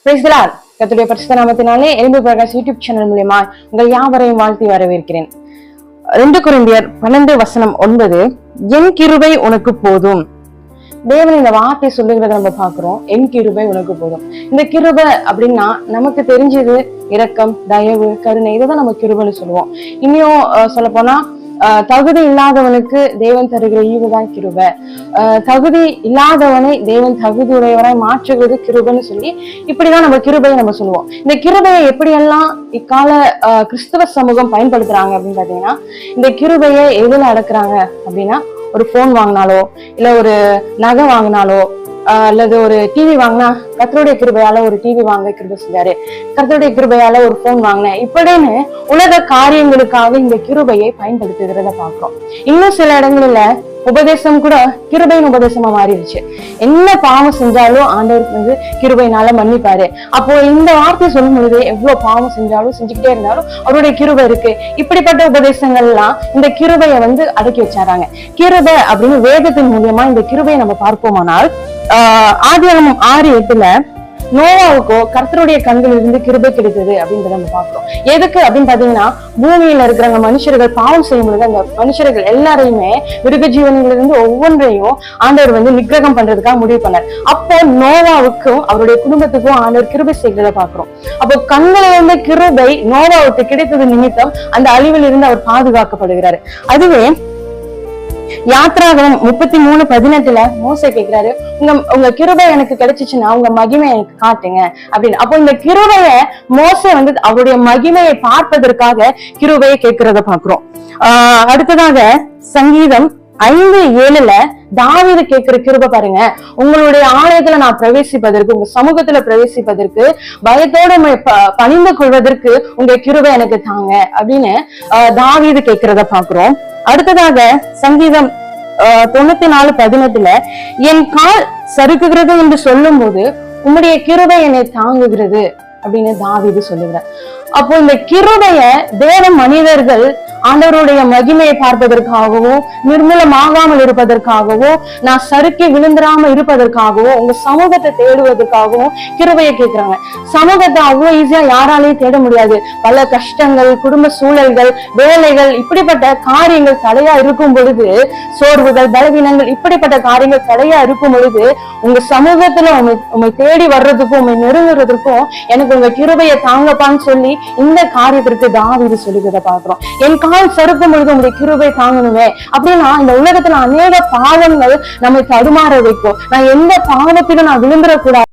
கர்த்தருடைய பரிசுத்த நாமத்தினாலே எலும்பு பிரகாஷ் யூடியூப் சேனல் மூலமா உங்கள் யாவரையும் வாழ்த்தி வரவேற்கிறேன். 2 கொரிந்தியர் 12:9 என் கிருபை உனக்கு போதும். தேவன் இந்த வார்த்தை சொல்லுகிறத நம்ம பாக்குறோம். என் கிருபை உனக்கு போதும். இந்த கிருபை அப்படின்னா நமக்கு தெரிஞ்சது இரக்கம், தயவு, கருணை, இதைதான் நம்ம கிருபைன்னு சொல்லுவோம். இன்னும் சொல்ல போனா தகுதி இல்லாதவனுக்கு தேவன் தருகிற ஈவுதான் கிருபை. தகுதி இல்லாதவனை தேவன் தகுதி உடையவராய் மாற்றுகிறது கிருபைன்னு சொல்லி இப்படிதான் நம்ம கிருபையை நம்ம சொல்லுவோம். இந்த கிருபையை எப்படியெல்லாம் இக்கால கிறிஸ்தவ சமூகம் பயன்படுத்துறாங்க அப்படின்னு பாத்தீங்கன்னா, இந்த கிருபையை எதுல அடக்குறாங்க அப்படின்னா, ஒரு போன் வாங்கினாலோ இல்ல ஒரு நகை வாங்கினாலோ அல்லது ஒரு டிவி வாங்கினா கர்த்தருடைய கிருபையால ஒரு டிவி வாங்க கிருபை செஞ்சாரு, கர்த்தருடைய கிருபையால ஒரு போன் வாங்கினேன், இப்படின்னு உலக காரியங்களுக்காக இந்த கிருபையை பயன்படுத்துகிறத பாக்குறோம். இன்னும் சில இடங்கள்ல உபதேசம் கூட கிருபையின் உபதேசமா மாறிடுச்சு. என்ன பாவம் செஞ்சாலும் ஆண்டவருக்கு கிருபையினால மன்னிப்பாரு. அப்போ இந்த வார்த்தை சொல்லும் பொழுது எவ்வளவு பாவம் செஞ்சாலும் செஞ்சுக்கிட்டே இருந்தாலும் அவருடைய கிருபை இருக்கு. இப்படிப்பட்ட உபதேசங்கள் எல்லாம் இந்த கிருபையை அடக்கி வச்சாராங்க. கிருபை அப்படின்னு வேதத்தின் மூலியமா இந்த கிருபையை நம்ம பார்ப்போமானால் ஆதியாகமம் 6:8 நோவாவுக்கோ கர்த்தருடைய கண்களில் இருந்து கிருபை கிடைத்தது அப்படின்றத நம்ம பார்க்கிறோம். எதுக்கு அப்படின்னு பாத்தீங்கன்னா, பூமியில இருக்கிறவங்க மனுஷர்கள் பாவம் செய்யும் பொழுது அந்த மனுஷர்கள் எல்லாரையுமே மிருக ஜீவன்களிலிருந்து ஒவ்வொன்றையும் ஆண்டவர் நிக்கிரகம் பண்றதுக்காக முடிவு பண்ணார். அப்போ நோவாவுக்கும் அவருடைய குடும்பத்துக்கும் ஆண்டவர் கிருபை செய்கிறத பாக்குறோம். அப்போ கண்களில் கிருபை நோவாவுக்கு கிடைத்தது நிமித்தம் அந்த அழிவில் இருந்து அவர் பாதுகாக்கப்படுகிறாரு. அதுவே யாத்ராகமம் 33:18 மோசே கேட்கிறாரு, உங்க கிருபை எனக்கு கிடைச்சிச்சுன்னா உங்க மகிமை எனக்கு காட்டுங்க அப்படின்னு. அப்போ இந்த கிருபைய மோசே அவருடைய மகிமையை பார்ப்பதற்காக கிருபையை கேட்கிறத பாக்குறோம். அடுத்ததாக சங்கீதம் 5:7 தாவீது கேட்கிற கிருபை பாருங்க, உங்களுடைய ஆலயத்துல நான் பிரவேசிப்பதற்கு, உங்க சமூகத்துல பிரவேசிப்பதற்கு, பயத்தோடு பணிந்து கொள்வதற்கு உங்க கிருபை எனக்கு தாங்க அப்படின்னு தாவீது கேட்கிறத பாக்குறோம். அடுத்ததாக சங்கீதம் 94:18 என் கால் சறுக்குகிறது என்று சொல்லும் போது உம்முடைய கிருபை என்னை தாங்குகிறது அப்படின்னு தாவீது சொல்லுகிறார். அப்போ இந்த கிருபைய தேவ மனிதர்கள் ஆண்டவருடைய மகிமையை பார்ப்பதற்காகவும், நிர்மூலமாகாமல் இருப்பதற்காகவும், நான் சறுக்கி விழுந்துராம இருப்பதற்காகவும், உங்க சமூகத்தை தேடுவதற்காகவும் கிருபையை கேட்கிறாங்க. சமூகத்தை அவ்வளவு ஈஸியா யாராலையும் தேட முடியாது. பல கஷ்டங்கள், குடும்ப சூழல்கள், வேலைகள், இப்படிப்பட்ட காரியங்கள் தடையா இருக்கும் பொழுது, சோர்வுகள், பலவீனங்கள், இப்படிப்பட்ட காரியங்கள் தடையா இருக்கும் பொழுது உங்க சமூகத்துல உண்மை தேடி வர்றதுக்கும் உண்மை நெருங்குறதுக்கும் எனக்கு உங்க கிருபையை தாங்கப்பான்னு சொல்லி இந்த காரியத்திற்கு தாவீது சொல்லுகிறத பாக்குறோம். என் கால் சறுக்கும் பொழுது உங்களுடைய கிருபை தாங்கணுமே அப்படின்னா, இந்த உலகத்துல அநேக பாவங்கள் நம்மை தடுமாற வைக்கும். நான் எந்த பாவத்திலும் நான் விழுந்துடக்கூடாது.